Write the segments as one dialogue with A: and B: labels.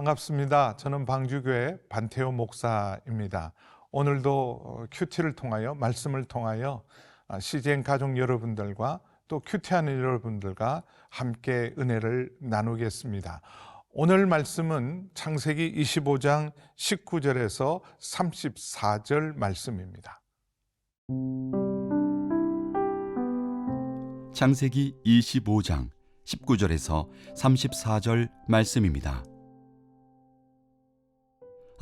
A: 반갑습니다. 저는 방주교회 반태호 목사입니다. 오늘도 큐티를 통하여 말씀을 통하여 CGN 가족 여러분들과 또 큐티하는 여러분들과 함께 은혜를 나누겠습니다. 오늘 말씀은 창세기 25장 19절에서 34절 말씀입니다.
B: 창세기 25장 19절에서 34절 말씀입니다.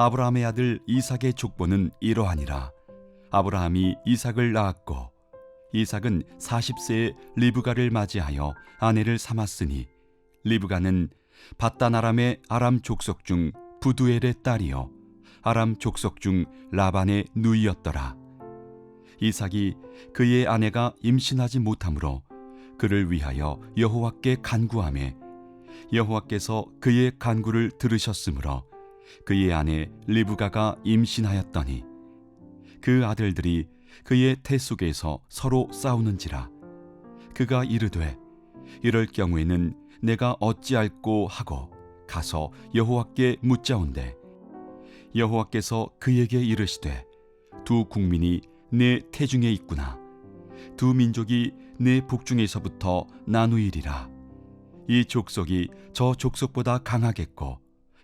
B: 아브라함의 아들 이삭의 족보는 이러하니라. 아브라함이 이삭을 낳았고 이삭은 40세에 리브가를 맞이하여 아내를 삼았으니 리브가는 밧단 아람의 아람 족속 중 부두엘의 딸이요 아람 족속 중 라반의 누이였더라. 이삭이 그의 아내가 임신하지 못하므로 그를 위하여 여호와께 간구하매 여호와께서 그의 간구를 들으셨으므로 그의 아내 리브가가 임신하였더니 그 아들들이 그의 태 속에서 서로 싸우는지라. 그가 이르되 이럴 경우에는 내가 어찌할꼬 하고 가서 여호와께 묻자온대 여호와께서 그에게 이르시되 두 국민이 내 태중에 있구나. 두 민족이 내 북중에서부터 나누이리라. 이 족속이 저 족속보다 강하겠고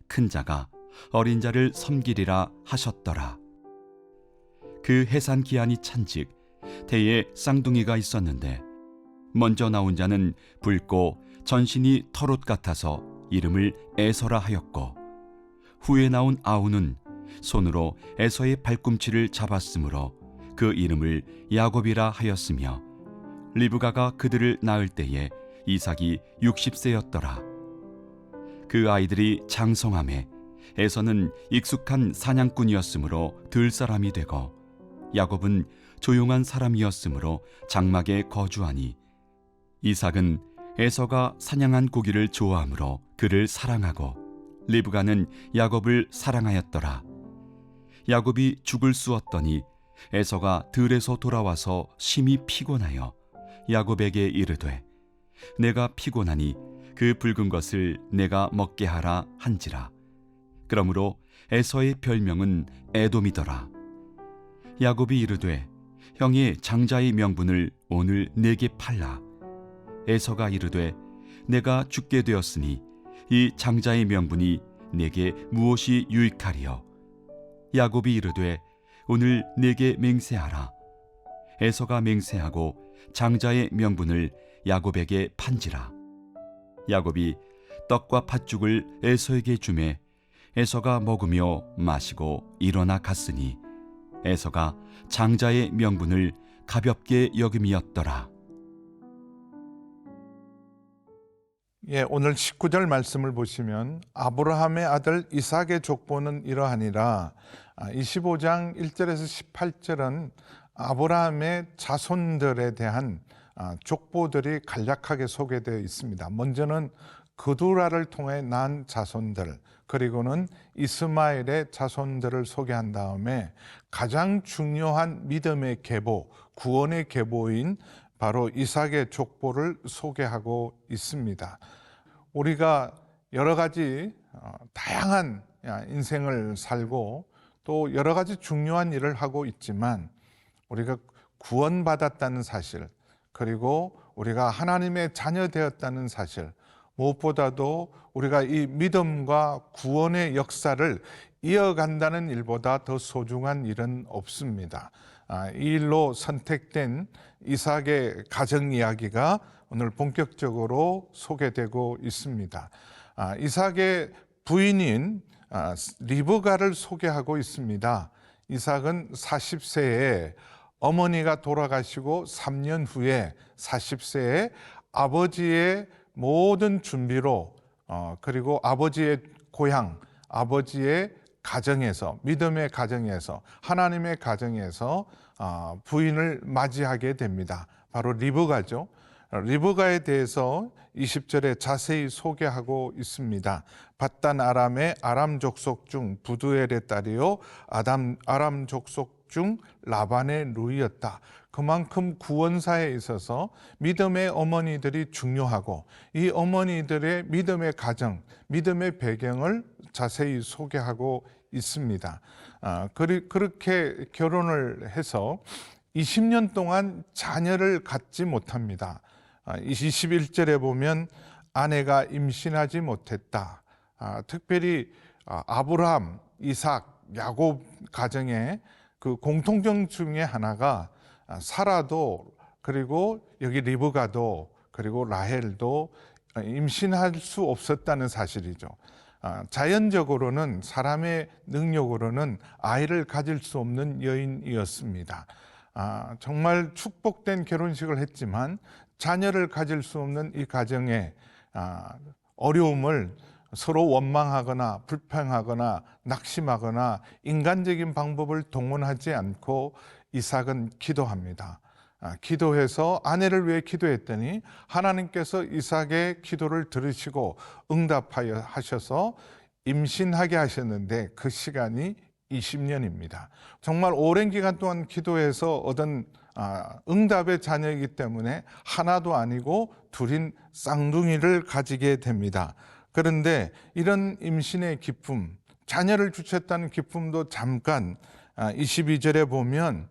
B: 큰 자가 어린 자를 섬기리라 하셨더라. 그 해산 기한이 찬즉 태에 쌍둥이가 있었는데 먼저 나온 자는 붉고 전신이 털옷 같아서 이름을 에서라 하였고 후에 나온 아우는 손으로 에서의 발꿈치를 잡았으므로 그 이름을 야곱이라 하였으며 리브가가 그들을 낳을 때에 이삭이 60세였더라. 그 아이들이 장성하매 에서는 익숙한 사냥꾼이었으므로 들 사람이 되고 야곱은 조용한 사람이었으므로 장막에 거주하니 이삭은 에서가 사냥한 고기를 좋아하므로 그를 사랑하고 리브가는 야곱을 사랑하였더라. 야곱이 죽을 쑤었더니 에서가 들에서 돌아와서 심히 피곤하여 야곱에게 이르되 내가 피곤하니 그 붉은 것을 내가 먹게 하라 한지라. 그러므로 에서의 별명은 에돔이더라. 야곱이 이르되 형이 장자의 명분을 오늘 내게 팔라. 에서가 이르되 내가 죽게 되었으니 이 장자의 명분이 내게 무엇이 유익하리요. 야곱이 이르되 오늘 내게 맹세하라. 에서가 맹세하고 장자의 명분을 야곱에게 판지라. 야곱이 떡과 팥죽을 에서에게 주매 에서가 먹으며 마시고 일어나 갔으니 에서가 장자의 명분을 가볍게 여김이었더라.
A: 오늘 19절 말씀을 보시면 아브라함의 아들 이삭의 족보는 이러하니라. 25장 1절에서 18절은 아브라함의 자손들에 대한 족보들이 간략하게 소개되어 있습니다. 먼저는 그두라를 통해 난 자손들, 그리고는 이스마엘의 자손들을 소개한 다음에 가장 중요한 믿음의 계보, 구원의 계보인 바로 이삭의 족보를 소개하고 있습니다. 우리가 여러 가지 다양한 인생을 살고 또 여러 가지 중요한 일을 하고 있지만 우리가 구원받았다는 사실, 그리고 우리가 하나님의 자녀 되었다는 사실, 무엇보다도 우리가 이 믿음과 구원의 역사를 이어간다는 일보다 더 소중한 일은 없습니다. 이 일로 선택된 이삭의 가정 이야기가 오늘 본격적으로 소개되고 있습니다. 이삭의 부인인 리브가를 소개하고 있습니다. 이삭은 40세에 어머니가 돌아가시고 3년 후에 40세에 아버지의 모든 준비로 그리고 아버지의 고향, 아버지의 가정에서, 믿음의 가정에서, 하나님의 가정에서 부인을 맞이하게 됩니다. 바로 리브가죠. 리브가에 대해서 20절에 자세히 소개하고 있습니다. 밧단 아람의 아람 족속 중 부두엘의 딸이요 아람 족속 중 라반의 누이였다. 그만큼 구원사에 있어서 믿음의 어머니들이 중요하고 이 어머니들의 믿음의 가정, 믿음의 배경을 자세히 소개하고 있습니다. 그렇게 결혼을 해서 20년 동안 자녀를 갖지 못합니다. 21절에 보면 아내가 임신하지 못했다. 특별히 아브라함, 이삭, 야곱 가정의 그 공통점 중에 하나가 사라도 그리고 여기 리브가도 그리고 라헬도 임신할 수 없었다는 사실이죠. 자연적으로는 사람의 능력으로는 아이를 가질 수 없는 여인이었습니다. 정말 축복된 결혼식을 했지만 자녀를 가질 수 없는 이 가정의 어려움을 서로 원망하거나 불평하거나 낙심하거나 인간적인 방법을 동원하지 않고 이삭은 기도합니다. 기도해서 아내를 위해 기도했더니 하나님께서 이삭의 기도를 들으시고 응답하여 하셔서 임신하게 하셨는데 그 시간이 20년입니다. 정말 오랜 기간 동안 기도해서 얻은 응답의 자녀이기 때문에 하나도 아니고 둘인 쌍둥이를 가지게 됩니다. 그런데 이런 임신의 기쁨, 자녀를 주셨다는 기쁨도 잠깐 22절에 보면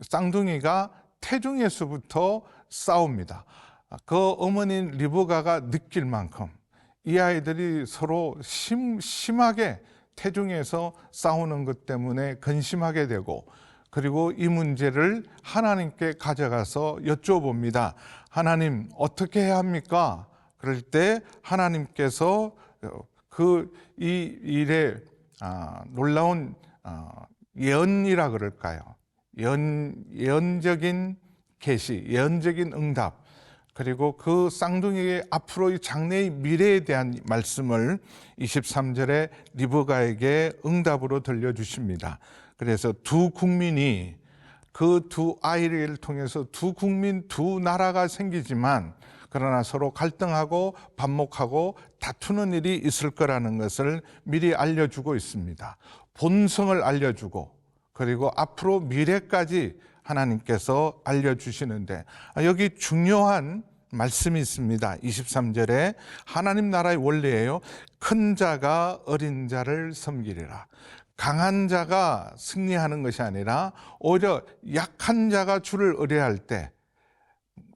A: 쌍둥이가 태중에서부터 싸웁니다. 그 어머니 리브가가 느낄 만큼 이 아이들이 서로 심하게 태중에서 싸우는 것 때문에 근심하게 되고 그리고 이 문제를 하나님께 가져가서 여쭤봅니다. 하나님 어떻게 해야 합니까? 그럴 때 하나님께서 이 일에 놀라운 예언이라 그럴까요? 예언적인 계시, 예언적인 응답, 그리고 그 쌍둥이의 앞으로의 장래의 미래에 대한 말씀을 23절에 리브가에게 응답으로 들려주십니다. 그래서 두 국민이 그 두 아이를 통해서 두 국민, 두 나라가 생기지만 그러나 서로 갈등하고 반목하고 다투는 일이 있을 거라는 것을 미리 알려주고 있습니다. 본성을 알려주고 그리고 앞으로 미래까지 하나님께서 알려주시는데 여기 중요한 말씀이 있습니다. 23절에 하나님 나라의 원리예요. 큰 자가 어린 자를 섬기리라. 강한 자가 승리하는 것이 아니라 오히려 약한 자가 주를 의뢰할 때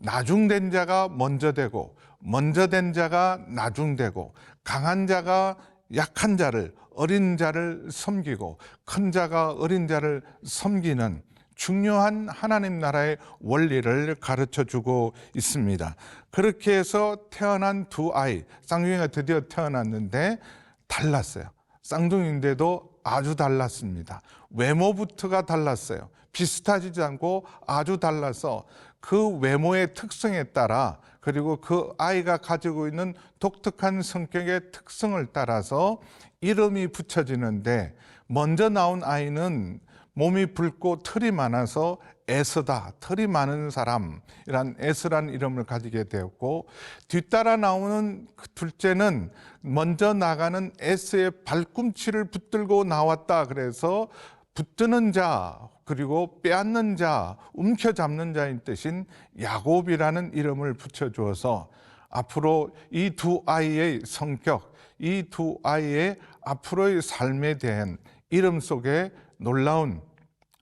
A: 나중된 자가 먼저 되고 먼저 된 자가 나중되고 강한 자가 약한 자를 어린 자를 섬기고 큰 자가 어린 자를 섬기는 중요한 하나님 나라의 원리를 가르쳐 주고 있습니다. 그렇게 해서 태어난 두 아이, 쌍둥이가 드디어 태어났는데 달랐어요. 쌍둥이인데도 아주 달랐습니다. 외모부터가 달랐어요. 비슷하지 않고 아주 달라서 그 외모의 특성에 따라 그리고 그 아이가 가지고 있는 독특한 성격의 특성을 따라서 이름이 붙여지는데 먼저 나온 아이는 몸이 붉고 털이 많아서 에스다, 털이 많은 사람이란 에스란 이름을 가지게 되었고 뒤따라 나오는 둘째는 먼저 나가는 에스의 발꿈치를 붙들고 나왔다. 그래서 붙드는 자 그리고 빼앗는 자, 움켜잡는 자인 뜻인 야곱이라는 이름을 붙여주어서 앞으로 이 두 아이의 성격, 이 두 아이의 앞으로의 삶에 대한 이름 속에 놀라운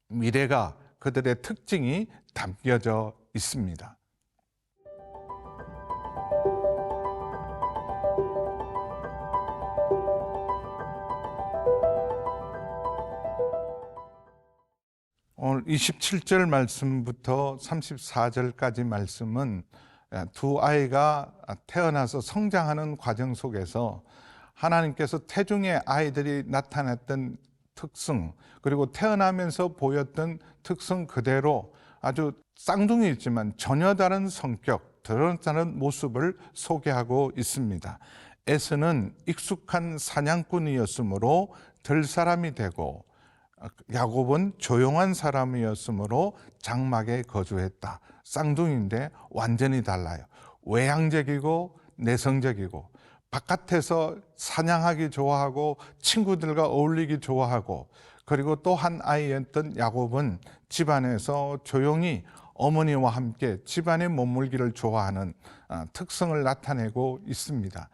A: 미래가 그들의 특징이 담겨져 있습니다. 오늘 27절 말씀부터 34절까지 말씀은 두 아이가 태어나서 성장하는 과정 속에서 하나님께서 태중의 아이들이 나타냈던 특성 그리고 태어나면서 보였던 특성 그대로 아주 쌍둥이있지만 전혀 다른 성격, 다른 모습을 소개하고 있습니다. 에서는 익숙한 사냥꾼이었으므로 들 사람이 되고 야곱은 조용한 사람이었으므로 장막에 거주했다. 쌍둥이인데 완전히 달라요. 외향적이고 내성적이고 바깥에서 사냥하기 좋아하고 친구들과 어울리기 좋아하고 그리고 또 한 아이였던 야곱은 집안에서 조용히 어머니와 함께 집안에 머물기를 좋아하는 특성을 나타내고 있습니다.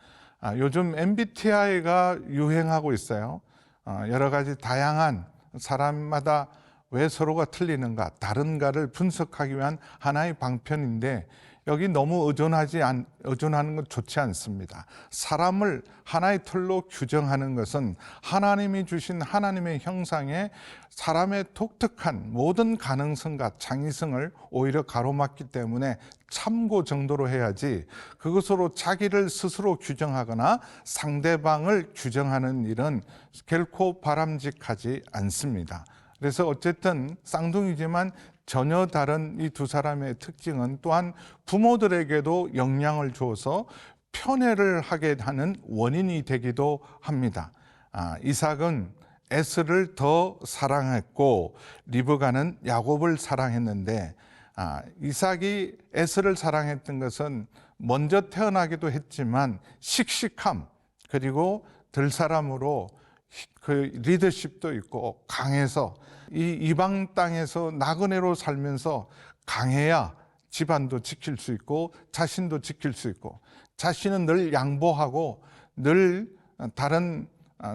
A: 요즘 MBTI가 유행하고 있어요. 여러 가지 다양한 사람마다 왜 서로가 틀리는가, 다른가를 분석하기 위한 하나의 방편인데 여기 너무 의존하는 건 좋지 않습니다. 사람을 하나의 틀로 규정하는 것은 하나님이 주신 하나님의 형상에 사람의 독특한 모든 가능성과 창의성을 오히려 가로막기 때문에 참고 정도로 해야지 그것으로 자기를 스스로 규정하거나 상대방을 규정하는 일은 결코 바람직하지 않습니다. 그래서 어쨌든 쌍둥이지만 전혀 다른 이 두 사람의 특징은 또한 부모들에게도 영향을 줘서 편애를 하게 하는 원인이 되기도 합니다. 이삭은 에스를 더 사랑했고 리브가는 야곱을 사랑했는데 이삭이 에스를 사랑했던 것은 먼저 태어나기도 했지만 씩씩함 그리고 들사람으로 그 리더십도 있고 강해서 이 이방 땅에서 나그네로 살면서 강해야 집안도 지킬 수 있고 자신도 지킬 수 있고 자신은 늘 양보하고 늘 다른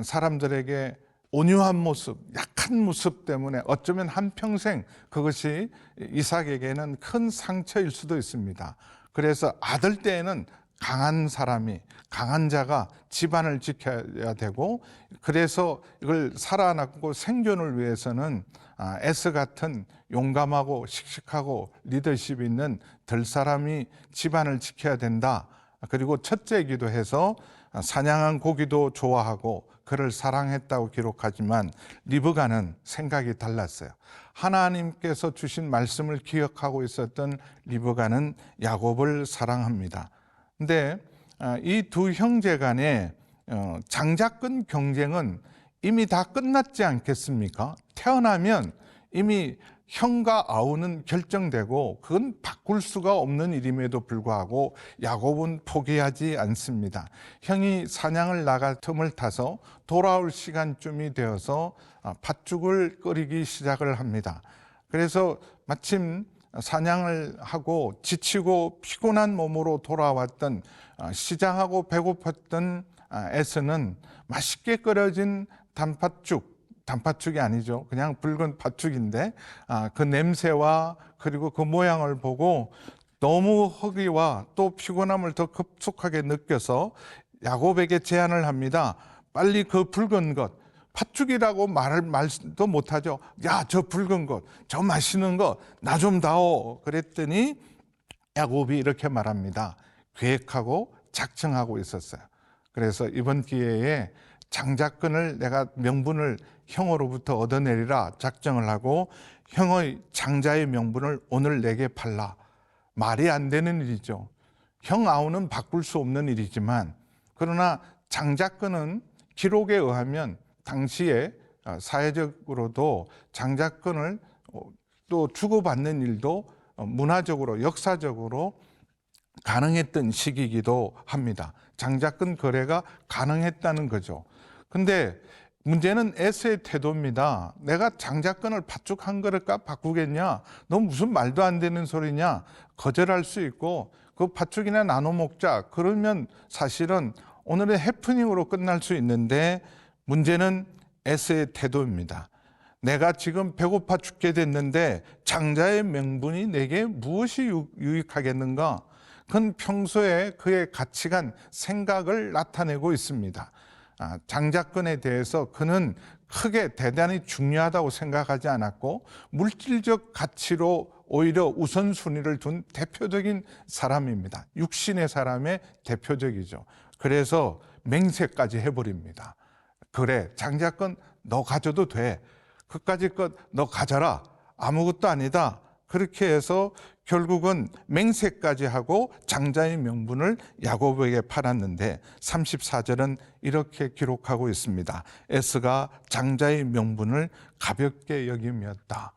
A: 사람들에게 온유한 모습, 약한 모습 때문에 어쩌면 한평생 그것이 이삭에게는 큰 상처일 수도 있습니다. 그래서 아들 때에는 강한 사람이, 강한 자가 집안을 지켜야 되고 그래서 이걸 살아남고 생존을 위해서는 에스 같은 용감하고 씩씩하고 리더십 있는 들사람이 집안을 지켜야 된다. 그리고 첫째이기도 해서 사냥한 고기도 좋아하고 그를 사랑했다고 기록하지만 리브가는 생각이 달랐어요. 하나님께서 주신 말씀을 기억하고 있었던 리브가는 야곱을 사랑합니다. 근데 이 두 형제 간의 장자권 경쟁은 이미 다 끝났지 않겠습니까? 태어나면 이미 형과 아우는 결정되고 그건 바꿀 수가 없는 일임에도 불구하고 야곱은 포기하지 않습니다. 형이 사냥을 나갈 틈을 타서 돌아올 시간쯤이 되어서 팥죽을 끓이기 시작을 합니다. 그래서 마침 사냥을 하고 지치고 피곤한 몸으로 돌아왔던 시장하고 배고팠던 에스는 맛있게 끓여진 단팥죽이 아니죠. 그냥 붉은 팥죽인데 그 냄새와 그리고 그 모양을 보고 너무 허기와 또 피곤함을 더 급속하게 느껴서 야곱에게 제안을 합니다. 빨리 그 붉은 것, 팥죽이라고 말도 못하죠. 야, 저 붉은 것, 저 맛있는 것, 나 좀 다오. 그랬더니 야곱이 이렇게 말합니다. 계획하고 작정하고 있었어요. 그래서 이번 기회에 장자권을 내가 명분을 형으로부터 얻어내리라 작정을 하고 형의 장자의 명분을 오늘 내게 팔라. 말이 안 되는 일이죠. 형 아우는 바꿀 수 없는 일이지만 그러나 장자권은 기록에 의하면 당시에 사회적으로도 장자권을 또 주고받는 일도 문화적으로 역사적으로 가능했던 시기이기도 합니다. 장자권 거래가 가능했다는 거죠. 근데 문제는 에스의 태도입니다. 내가 장자권을 팥죽 한 그릇과 바꾸겠냐? 너 무슨 말도 안 되는 소리냐? 거절할 수 있고 그 팥죽이나 나눠 먹자. 그러면 사실은 오늘의 해프닝으로 끝날 수 있는데 문제는 에스의 태도입니다. 내가 지금 배고파 죽게 됐는데 장자의 명분이 내게 무엇이 유익하겠는가? 그건 평소에 그의 가치관, 생각을 나타내고 있습니다. 장자권에 대해서 그는 크게 대단히 중요하다고 생각하지 않았고 물질적 가치로 오히려 우선순위를 둔 대표적인 사람입니다. 육신의 사람의 대표적이죠. 그래서 맹세까지 해버립니다. 그래, 장자권 너 가져도 돼. 그까짓 것 너 가져라. 아무것도 아니다. 그렇게 해서 결국은 맹세까지 하고 장자의 명분을 야곱에게 팔았는데 34절은 이렇게 기록하고 있습니다. 에스가 장자의 명분을 가볍게 여김이었다.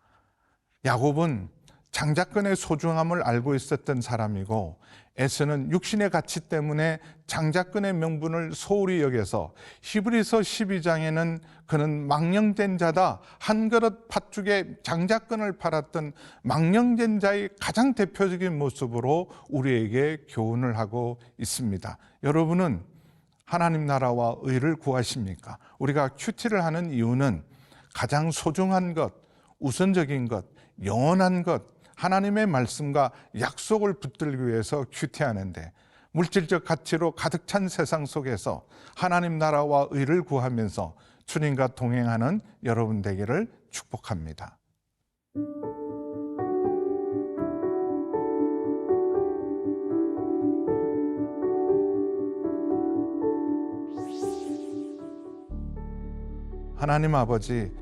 A: 야곱은 장자권의 소중함을 알고 있었던 사람이고, 에스는 육신의 가치 때문에 장자권의 명분을 소홀히 여겨서 히브리서 12장에는 그는 망령된 자다, 한 그릇 팥죽에 장자권을 팔았던 망령된 자의 가장 대표적인 모습으로 우리에게 교훈을 하고 있습니다. 여러분은 하나님 나라와 의를 구하십니까? 우리가 큐티를 하는 이유는 가장 소중한 것, 우선적인 것, 영원한 것, 하나님의 말씀과 약속을 붙들기 위해서 큐티하는데, 물질적 가치로 가득 찬 세상 속에서 하나님 나라와 의를 구하면서 주님과 동행하는 여러분 되기를 축복합니다. 하나님 아버지,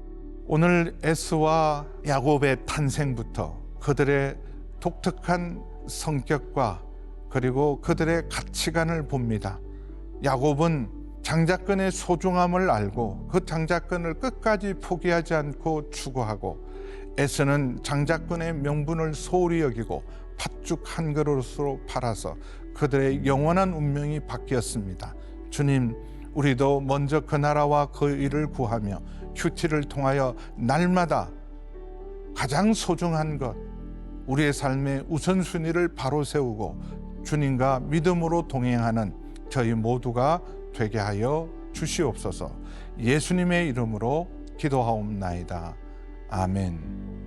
A: 오늘 에스와 야곱의 탄생부터 그들의 독특한 성격과 그리고 그들의 가치관을 봅니다. 야곱은 장자권의 소중함을 알고 그 장자권을 끝까지 포기하지 않고 추구하고, 에스는 장자권의 명분을 소홀히 여기고 팥죽 한 그릇으로 팔아서 그들의 영원한 운명이 바뀌었습니다. 주님, 우리도 먼저 그 나라와 그 일을 구하며 큐티를 통하여 날마다 가장 소중한 것, 우리의 삶의 우선순위를 바로 세우고 주님과 믿음으로 동행하는 저희 모두가 되게 하여 주시옵소서. 예수님의 이름으로 기도하옵나이다. 아멘.